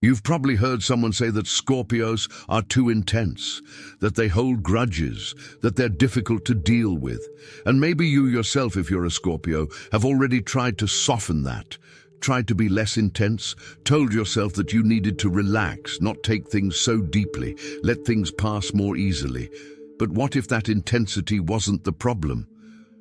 You've probably heard someone say that Scorpios are too intense, that they hold grudges, that they're difficult to deal with. And maybe you yourself, if you're a Scorpio, have already tried to soften that, tried to be less intense, told yourself that you needed to relax, not take things so deeply, let things pass more easily. But what if that intensity wasn't the problem?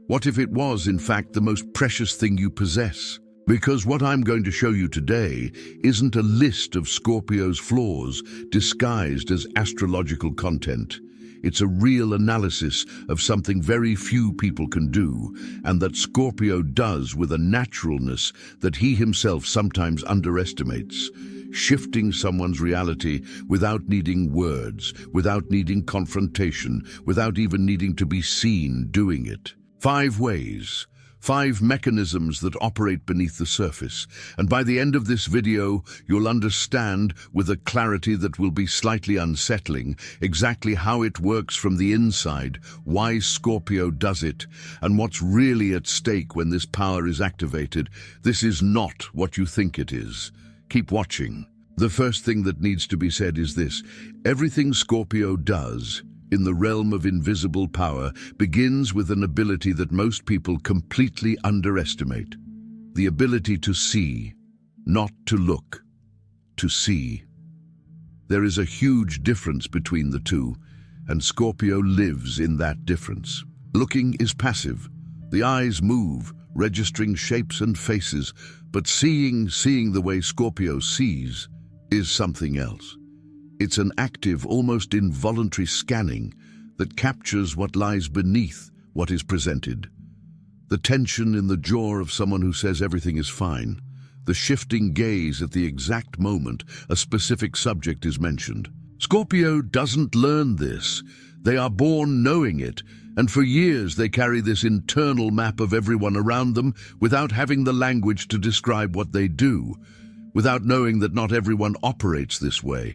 What if it was, in fact, the most precious thing you possess? Because what I'm going to show you today isn't a list of Scorpio's flaws disguised as astrological content. It's a real analysis of something very few people can do, and that Scorpio does with a naturalness that he himself sometimes underestimates. Shifting someone's reality without needing words, without needing confrontation, without even needing to be seen doing it. 5 ways. 5 mechanisms that operate beneath the surface, and by the end of this video, you'll understand with a clarity that will be slightly unsettling exactly how it works from the inside, why Scorpio does it, and what's really at stake when this power is activated. This is not what you think it is. Keep watching. The first thing that needs to be said is this: everything Scorpio does in the realm of invisible power begins with an ability that most people completely underestimate. The ability to see, not to look, to see. There is a huge difference between the two, and Scorpio lives in that difference. Looking is passive. The eyes move, registering shapes and faces, but seeing the way Scorpio sees is something else. It's an active, almost involuntary scanning that captures what lies beneath what is presented. The tension in the jaw of someone who says everything is fine, the shifting gaze at the exact moment a specific subject is mentioned. Scorpio doesn't learn this. They are born knowing it, and for years they carry this internal map of everyone around them without having the language to describe what they do, without knowing that not everyone operates this way.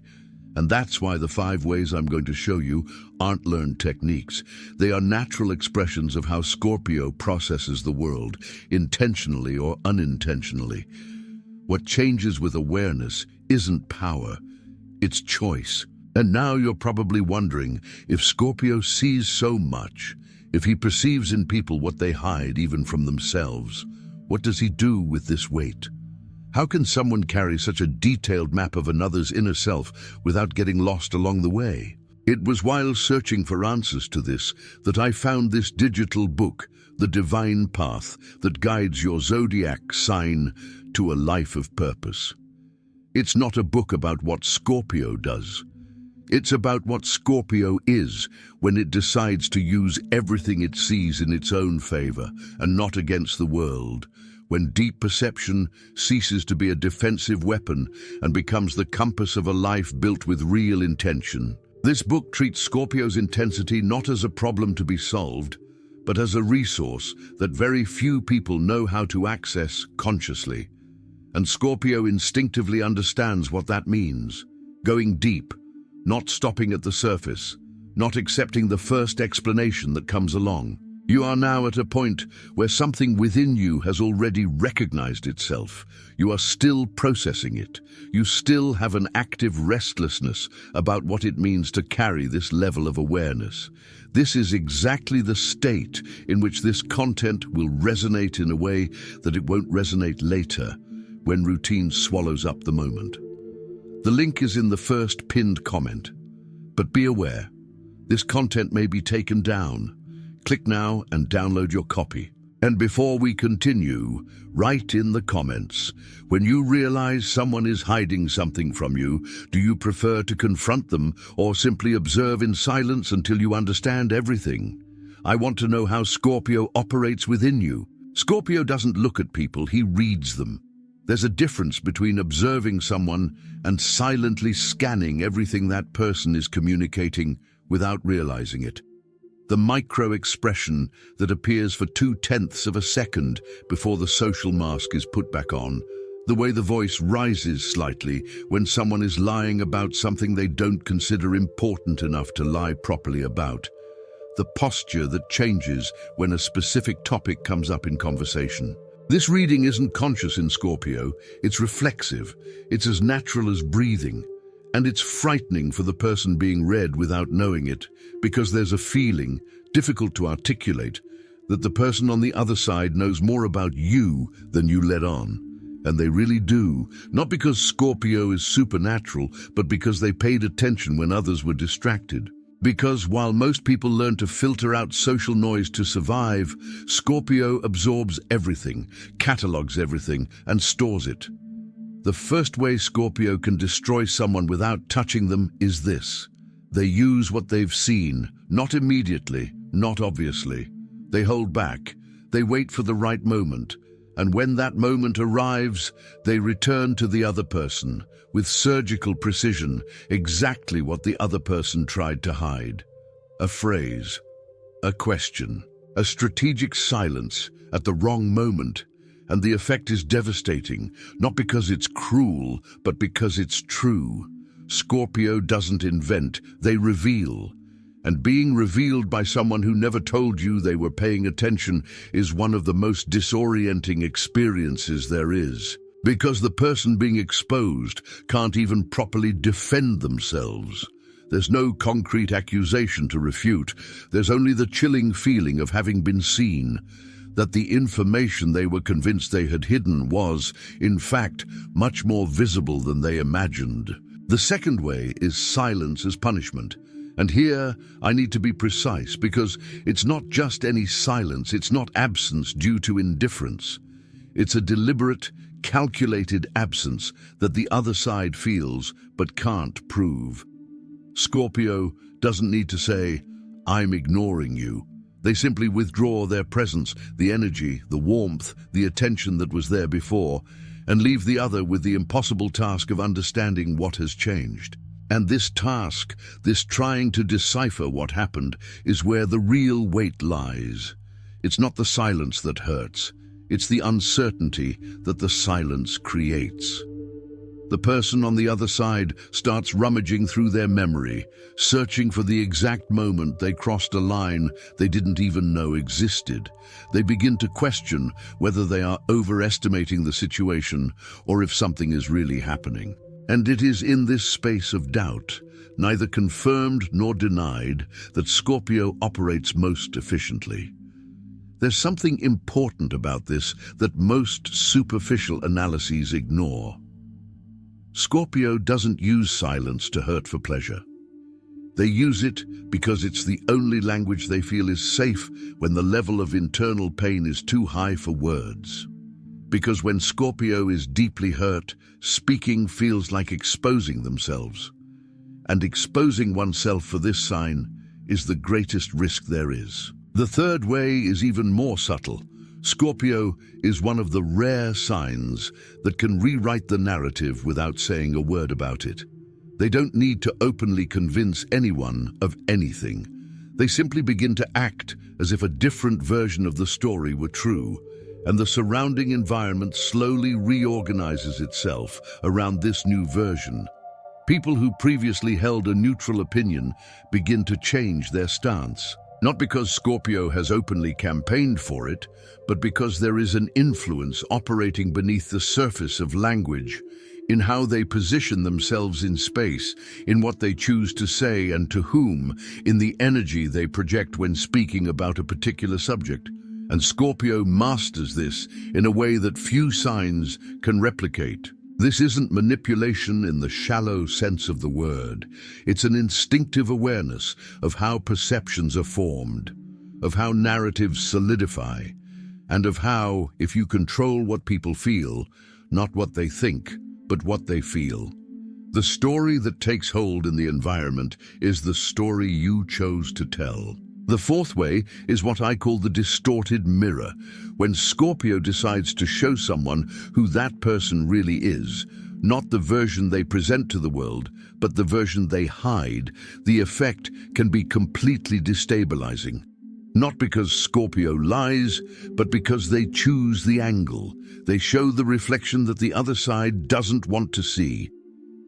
And that's why the 5 ways I'm going to show you aren't learned techniques. They are natural expressions of how Scorpio processes the world, intentionally or unintentionally. What changes with awareness isn't power, it's choice. And now you're probably wondering, if Scorpio sees so much, if he perceives in people what they hide even from themselves, what does he do with this weight? How can someone carry such a detailed map of another's inner self without getting lost along the way? It was while searching for answers to this that I found this digital book, The Divine Path, that guides your zodiac sign to a life of purpose. It's not a book about what Scorpio does. It's about what Scorpio is when it decides to use everything it sees in its own favor and not against the world. When deep perception ceases to be a defensive weapon and becomes the compass of a life built with real intention. This book treats Scorpio's intensity not as a problem to be solved, but as a resource that very few people know how to access consciously. And Scorpio instinctively understands what that means. Going deep, not stopping at the surface, not accepting the first explanation that comes along. You are now at a point where something within you has already recognized itself. You are still processing it. You still have an active restlessness about what it means to carry this level of awareness. This is exactly the state in which this content will resonate in a way that it won't resonate later, when routine swallows up the moment. The link is in the first pinned comment. But be aware, this content may be taken down. Click now and download your copy. And before we continue, write in the comments, when you realize someone is hiding something from you, do you prefer to confront them or simply observe in silence until you understand everything? I want to know how Scorpio operates within you. Scorpio doesn't look at people, he reads them. There's a difference between observing someone and silently scanning everything that person is communicating without realizing it. The micro-expression that appears for 0.2 of a second before the social mask is put back on. The way the voice rises slightly when someone is lying about something they don't consider important enough to lie properly about. The posture that changes when a specific topic comes up in conversation. This reading isn't conscious in Scorpio, it's reflexive, it's as natural as breathing, and it's frightening for the person being read without knowing it, because there's a feeling, difficult to articulate, that the person on the other side knows more about you than you let on. And they really do, not because Scorpio is supernatural, but because they paid attention when others were distracted. Because while most people learn to filter out social noise to survive, Scorpio absorbs everything, catalogs everything, and stores it. The first way Scorpio can destroy someone without touching them is this. They use what they've seen, not immediately, not obviously. They hold back, they wait for the right moment, and when that moment arrives, they return to the other person, with surgical precision, exactly what the other person tried to hide. A phrase, a question, a strategic silence at the wrong moment, and the effect is devastating, not because it's cruel, but because it's true. Scorpio doesn't invent, they reveal. And being revealed by someone who never told you they were paying attention is one of the most disorienting experiences there is. Because the person being exposed can't even properly defend themselves. There's no concrete accusation to refute. There's only the chilling feeling of having been seen, that the information they were convinced they had hidden was, in fact, much more visible than they imagined. The second way is silence as punishment. And here, I need to be precise, because it's not just any silence, it's not absence due to indifference. It's a deliberate, calculated absence that the other side feels but can't prove. Scorpio doesn't need to say, "I'm ignoring you." They simply withdraw their presence, the energy, the warmth, the attention that was there before, and leave the other with the impossible task of understanding what has changed. And this task, this trying to decipher what happened, is where the real weight lies. It's not the silence that hurts. It's the uncertainty that the silence creates. The person on the other side starts rummaging through their memory, searching for the exact moment they crossed a line they didn't even know existed. They begin to question whether they are overestimating the situation or if something is really happening. And it is in this space of doubt, neither confirmed nor denied, that Scorpio operates most efficiently. There's something important about this that most superficial analyses ignore. Scorpio doesn't use silence to hurt for pleasure. They use it because it's the only language they feel is safe when the level of internal pain is too high for words. Because when Scorpio is deeply hurt, speaking feels like exposing themselves. And exposing oneself for this sign is the greatest risk there is. The third way is even more subtle. Scorpio is one of the rare signs that can rewrite the narrative without saying a word about it. They don't need to openly convince anyone of anything. They simply begin to act as if a different version of the story were true, and the surrounding environment slowly reorganizes itself around this new version. People who previously held a neutral opinion begin to change their stance. Not because Scorpio has openly campaigned for it, but because there is an influence operating beneath the surface of language, in how they position themselves in space, in what they choose to say and to whom, in the energy they project when speaking about a particular subject. And Scorpio masters this in a way that few signs can replicate. This isn't manipulation in the shallow sense of the word. It's an instinctive awareness of how perceptions are formed, of how narratives solidify, and of how, if you control what people feel, not what they think, but what they feel, the story that takes hold in the environment is the story you chose to tell. The fourth way is what I call the distorted mirror, when Scorpio decides to show someone who that person really is, not the version they present to the world, but the version they hide. The effect can be completely destabilizing. Not because Scorpio lies, but because they choose the angle. They show the reflection that the other side doesn't want to see.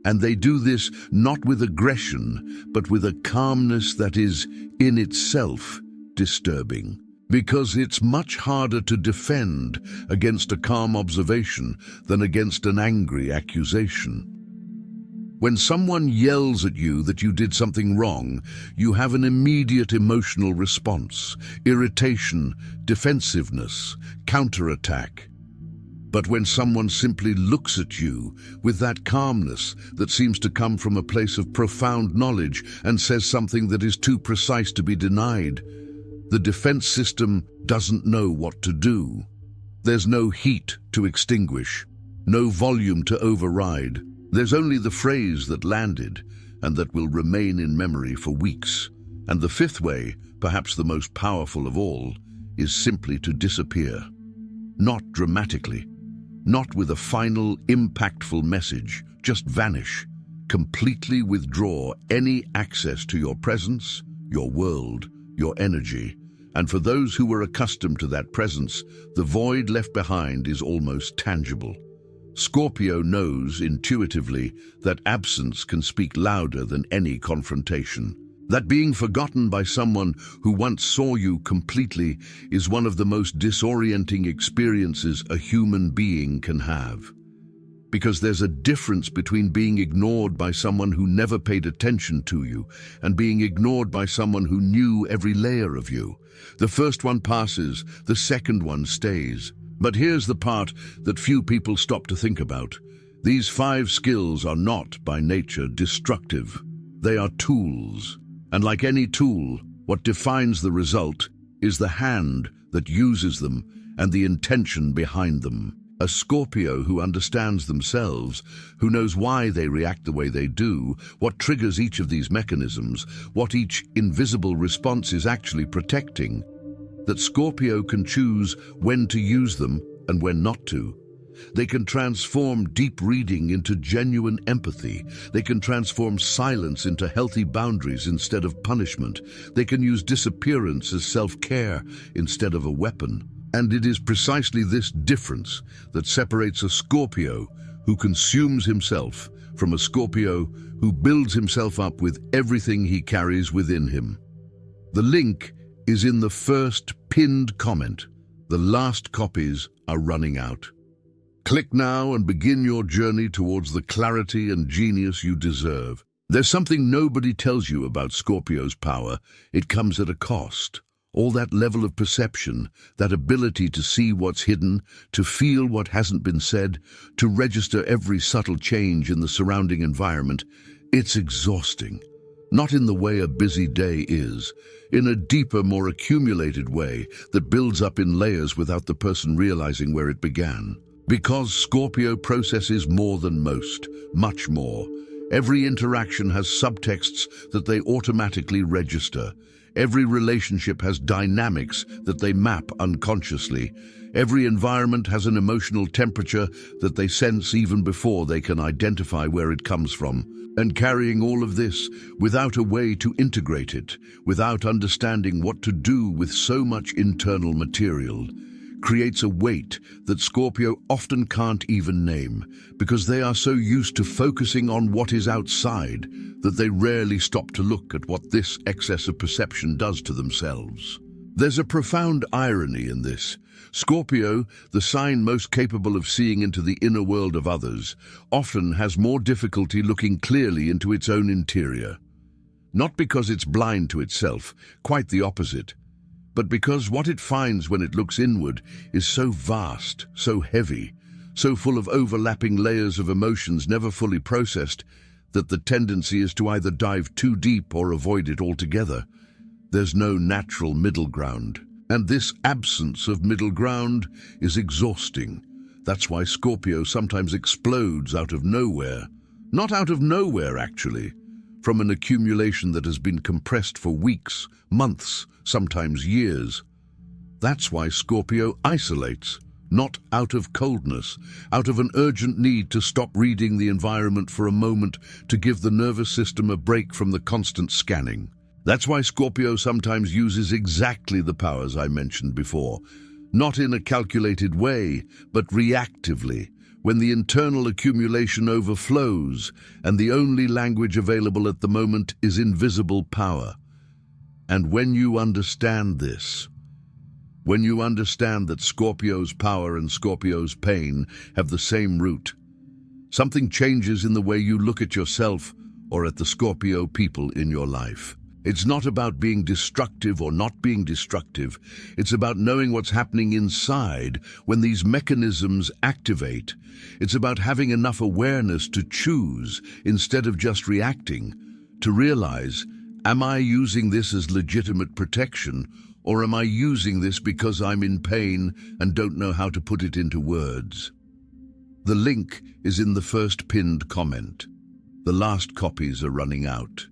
And they do this not with aggression, but with a calmness that is, in itself, disturbing. Because it's much harder to defend against a calm observation than against an angry accusation. When someone yells at you that you did something wrong, you have an immediate emotional response: irritation, defensiveness, counterattack. But when someone simply looks at you with that calmness that seems to come from a place of profound knowledge and says something that is too precise to be denied, the defense system doesn't know what to do. There's no heat to extinguish, no volume to override. There's only the phrase that landed and that will remain in memory for weeks. And the fifth way, perhaps the most powerful of all, is simply to disappear. Not dramatically, not with a final, impactful message, just vanish. Completely withdraw any access to your presence, your world, your energy. And for those who were accustomed to that presence, the void left behind is almost tangible. Scorpio knows intuitively that absence can speak louder than any confrontation. That being forgotten by someone who once saw you completely is one of the most disorienting experiences a human being can have. Because there's a difference between being ignored by someone who never paid attention to you and being ignored by someone who knew every layer of you. The first one passes, the second one stays. But here's the part that few people stop to think about. These 5 skills are not, by nature, destructive. They are tools. And like any tool, what defines the result is the hand that uses them and the intention behind them. A Scorpio who understands themselves, who knows why they react the way they do, what triggers each of these mechanisms, what each invisible response is actually protecting, that Scorpio can choose when to use them and when not to. They can transform deep reading into genuine empathy. They can transform silence into healthy boundaries instead of punishment. They can use disappearance as self-care instead of a weapon. And it is precisely this difference that separates a Scorpio who consumes himself from a Scorpio who builds himself up with everything he carries within him. The link is in the first pinned comment. The last copies are running out. Click now and begin your journey towards the clarity and genius you deserve. There's something nobody tells you about Scorpio's power. It comes at a cost. All that level of perception, that ability to see what's hidden, to feel what hasn't been said, to register every subtle change in the surrounding environment, it's exhausting. Not in the way a busy day is, in a deeper, more accumulated way that builds up in layers without the person realizing where it began. Because Scorpio processes more than most, much more. Every interaction has subtexts that they automatically register. Every relationship has dynamics that they map unconsciously. Every environment has an emotional temperature that they sense even before they can identify where it comes from. And carrying all of this without a way to integrate it, without understanding what to do with so much internal material, creates a weight that Scorpio often can't even name, because they are so used to focusing on what is outside that they rarely stop to look at what this excess of perception does to themselves. There's a profound irony in this. Scorpio, the sign most capable of seeing into the inner world of others, often has more difficulty looking clearly into its own interior. Not because it's blind to itself, quite the opposite, but because what it finds when it looks inward is so vast, so heavy, so full of overlapping layers of emotions never fully processed, that the tendency is to either dive too deep or avoid it altogether. There's no natural middle ground. And this absence of middle ground is exhausting. That's why Scorpio sometimes explodes out of nowhere. Not out of nowhere, actually, from an accumulation that has been compressed for weeks, months, sometimes years. That's why Scorpio isolates, not out of coldness, out of an urgent need to stop reading the environment for a moment to give the nervous system a break from the constant scanning. That's why Scorpio sometimes uses exactly the powers I mentioned before, not in a calculated way, but reactively, when the internal accumulation overflows and the only language available at the moment is invisible power. And when you understand this, When you understand that Scorpio's power and Scorpio's pain have the same root, something changes in the way you look at yourself or at the Scorpio people in your life. It's not about being destructive or not being destructive. It's about knowing what's happening inside when these mechanisms activate. It's about having enough awareness to choose instead of just reacting, to realize, am I using this as legitimate protection, or am I using this because I'm in pain and don't know how to put it into words? The link is in the first pinned comment. The last copies are running out.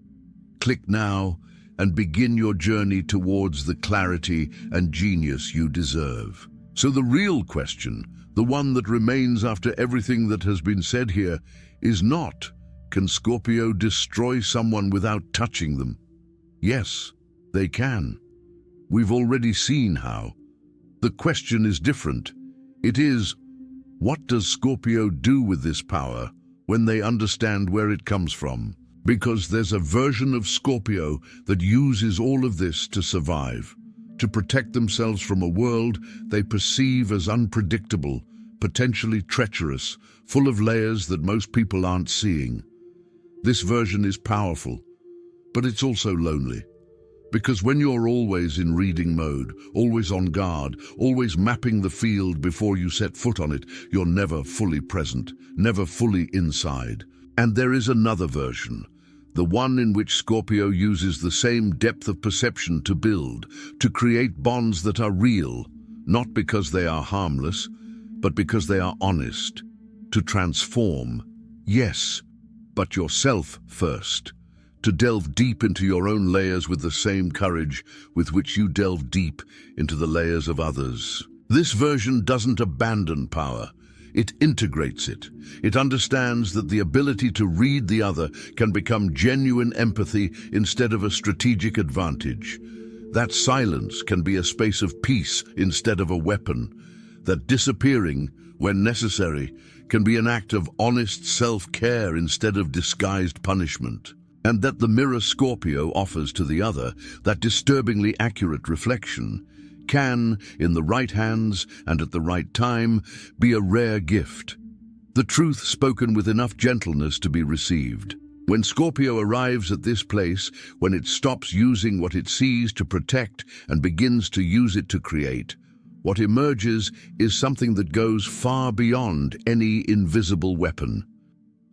Click now and begin your journey towards the clarity and genius you deserve. So the real question, the one that remains after everything that has been said here, is not, can Scorpio destroy someone without touching them? Yes, they can. We've already seen how. The question is different. It is, what does Scorpio do with this power when they understand where it comes from? Because there's a version of Scorpio that uses all of this to survive, to protect themselves from a world they perceive as unpredictable, potentially treacherous, full of layers that most people aren't seeing. This version is powerful, but it's also lonely. Because when you're always in reading mode, always on guard, always mapping the field before you set foot on it, you're never fully present, never fully inside. And there is another version, the one in which Scorpio uses the same depth of perception to build, to create bonds that are real, not because they are harmless, but because they are honest, to transform, yes, but yourself first. To delve deep into your own layers with the same courage with which you delve deep into the layers of others. This version doesn't abandon power. It integrates it. It understands that the ability to read the other can become genuine empathy instead of a strategic advantage. That silence can be a space of peace instead of a weapon. That disappearing, when necessary, can be an act of honest self-care instead of disguised punishment. And that the mirror Scorpio offers to the other, that disturbingly accurate reflection, can, in the right hands and at the right time, be a rare gift. The truth spoken with enough gentleness to be received. When Scorpio arrives at this place, when it stops using what it sees to protect and begins to use it to create, what emerges is something that goes far beyond any invisible weapon.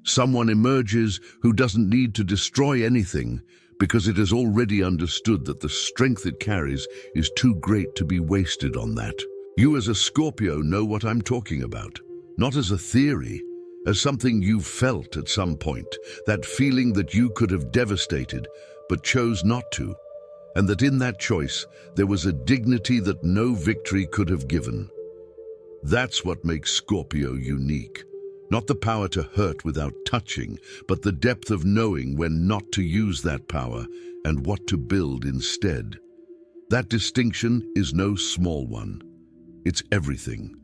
Someone emerges who doesn't need to destroy anything because it has already understood that the strength it carries is too great to be wasted on that. You as a Scorpio know what I'm talking about, not as a theory, as something you've felt at some point, that feeling that you could have devastated but chose not to, and that in that choice there was a dignity that no victory could have given. That's what makes Scorpio unique. Not the power to hurt without touching, but the depth of knowing when not to use that power and what to build instead. That distinction is no small one. It's everything.